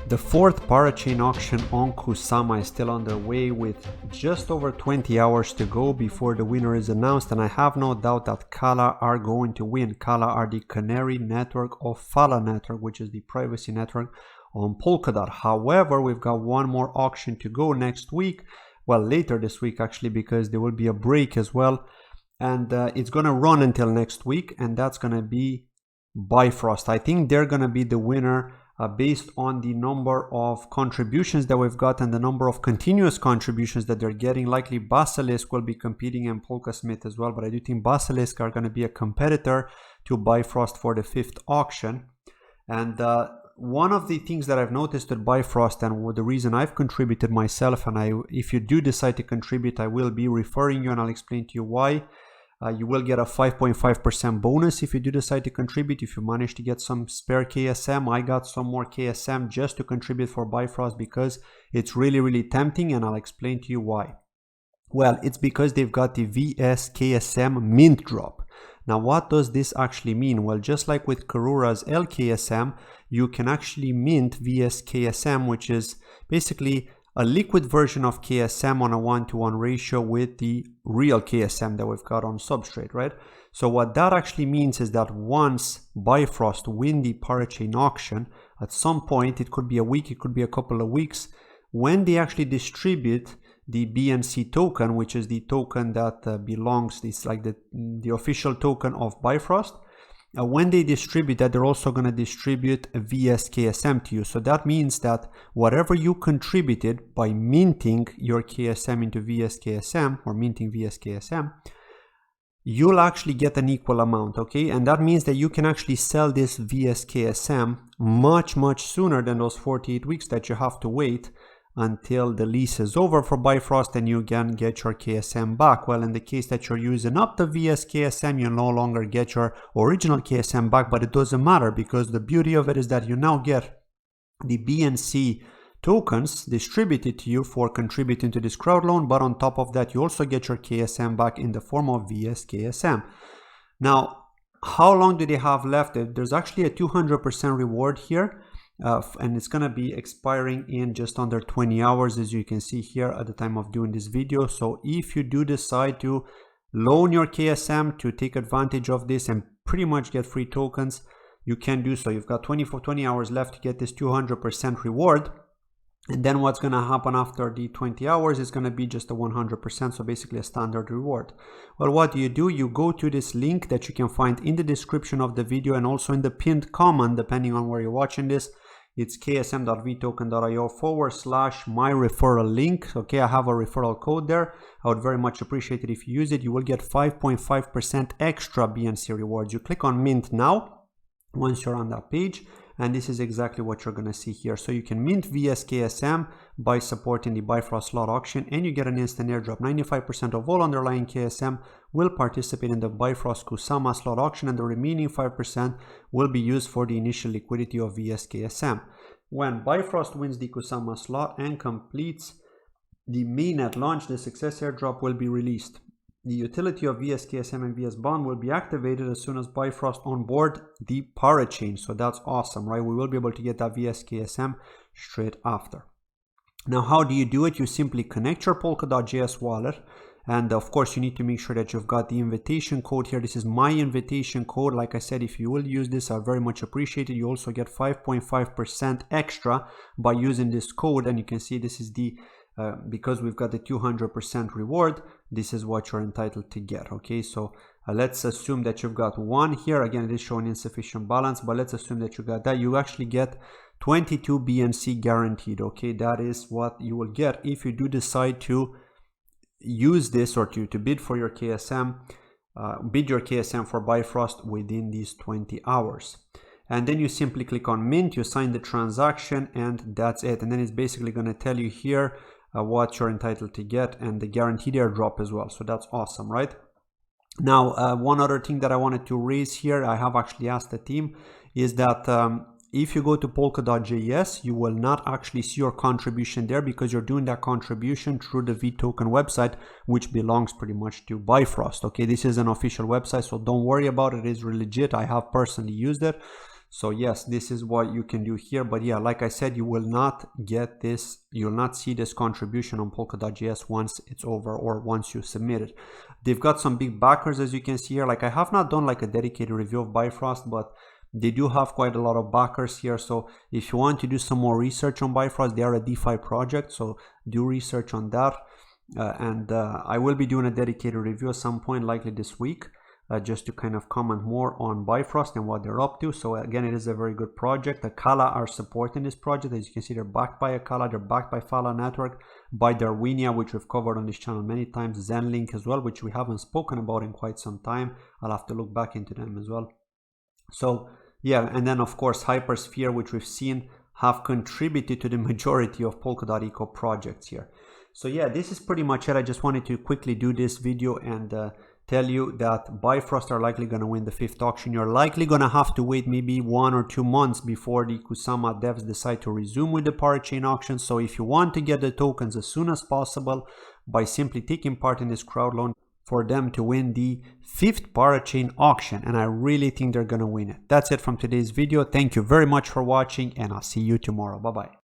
The fourth Parachain auction on Kusama is still underway with just over 20 hours to go before the winner is announced, and I have no doubt that Kala are going to win. Kala are the canary network of Fala network, which is the privacy network on Polkadot. However, we've got one more auction to go next week, well, later this week actually, because there will be a break as well, and it's going to run until next week, and that's going to be Bifrost. I think they're going to be the winner based on the number of contributions that we've got and the number of continuous contributions that they're getting. Likely Basilisk will be competing and Polkasmith as well, but I do think Basilisk are going to be a competitor to Bifrost for the fifth auction. And one of the things that I've noticed at Bifrost, and the reason I've contributed myself, and if you do decide to contribute, I will be referring you and I'll explain to you why. You will get a 5.5% bonus if you do decide to contribute, if you manage to get some spare KSM. I got some more KSM just to contribute for Bifrost because it's really tempting, and I'll explain to you why. Well, it's because they've got the vsKSM mint drop. Now, what does this actually mean? Well, just like with Karura's LKSM, you can actually mint vsKSM, which is basically a liquid version of KSM on a 1-to-1 ratio with the real KSM that we've got on Substrate, right? So what that actually means is that once Bifrost win the Parachain auction, at some point, it could be a week, it could be a couple of weeks, when they actually distribute the BNC token, which is the token that belongs, it's like the official token of Bifrost. When they distribute that, they're also going to distribute a vsKSM to you. So that means that whatever you contributed by minting your KSM into vsKSM or minting vsKSM, you'll actually get an equal amount, okay? And that means that you can actually sell this vsKSM much sooner than those 48 weeks that you have to wait until the lease is over for Bifrost and you can get your KSM back. Well, in the case that you're using up the vsKSM, you no longer get your original KSM back, but it doesn't matter because the beauty of it is that you now get the BNC tokens distributed to you for contributing to this crowd loan, but on top of that, you also get your KSM back in the form of vsKSM. Now, how long do they have left? There's actually a 200% reward here. And it's going to be expiring in just under 20 hours, as you can see here at the time of doing this video. So if you do decide to loan your KSM to take advantage of this and pretty much get free tokens, you can do so. You've got 20 hours left to get this 200% reward. And then what's going to happen after the 20 hours is going to be just a 100%, so basically a standard reward. Well, what do? You go to this link that you can find in the description of the video and also in the pinned comment, depending on where you're watching this. It's ksm.vtoken.io/my referral link. Okay, I have a referral code there. I would very much appreciate it if you use it. You will get 5.5% extra BNC rewards. You click on mint now once you're on that page, and this is exactly what you're going to see here. So you can mint vsKSM by supporting the Bifrost slot auction, and you get an instant airdrop. 95% of all underlying KSM will participate in the Bifrost Kusama slot auction, and the remaining 5% will be used for the initial liquidity of vsKSM. When Bifrost wins the Kusama slot and completes the mainnet launch, the success airdrop will be released. The utility of vsKSM and vsBond will be activated as soon as Bifrost onboard the Parachain. So that's awesome, right? We will be able to get that vsKSM straight after. Now, how do you do it? You simply connect your Polkadot.js wallet. And of course, you need to make sure that you've got the invitation code here. This is my invitation code. Like I said, if you will use this, I very much appreciate it. You also get 5.5% extra by using this code. And you can see this is the because we've got the 200% reward, this is what you're entitled to get. Okay, so let's assume that you've got one here. Again, it is showing insufficient balance, but let's assume that you got that. You actually get 22 BNC guaranteed. Okay, that is what you will get if you do decide to use this or to bid for your KSM, bid your KSM for Bifrost within these 20 hours. And then you simply click on mint, you sign the transaction, and that's it. And then it's basically going to tell you here what you're entitled to get and the guaranteed airdrop as well. So that's awesome, right? Now, one other thing that I wanted to raise here, I have actually asked the team, is that if you go to Polkadot.js, you will not actually see your contribution there because you're doing that contribution through the vToken website, which belongs pretty much to Bifrost. Okay, this is an official website, so don't worry about it. It is legit. I have personally used it. So yes, this is what you can do here. But yeah, like I said, you will not get this, you'll not see this contribution on Polkadot.js once it's over or once you submit it. They've got some big backers, as you can see here. Like I have not done like a dedicated review of Bifrost, but they do have quite a lot of backers here. So if you want to do some more research on Bifrost, they are a DeFi project, so do research on that. I will be doing a dedicated review at some point, likely this week, just to kind of comment more on Bifrost and what they're up to. So again, it is a very good project. Akala are supporting this project. As you can see, they're backed by Akala, they're backed by Fala Network, by Darwinia, which we've covered on this channel many times, Zenlink as well, which we haven't spoken about in quite some time. I'll have to look back into them as well. So yeah, and then of course Hypersphere, which we've seen have contributed to the majority of Polkadot Eco projects here. So yeah, this is pretty much it. I just wanted to quickly do this video and tell you that Bifrost are likely going to win the 5th auction. You're likely going to have to wait maybe 1 or 2 months before the Kusama devs decide to resume with the Parachain auction. So if you want to get the tokens as soon as possible by simply taking part in this crowd loan, for them to win the 5th Parachain auction, and I really think they're gonna win it. That's it from today's video. Thank you very much for watching, and I'll see you tomorrow. Bye bye.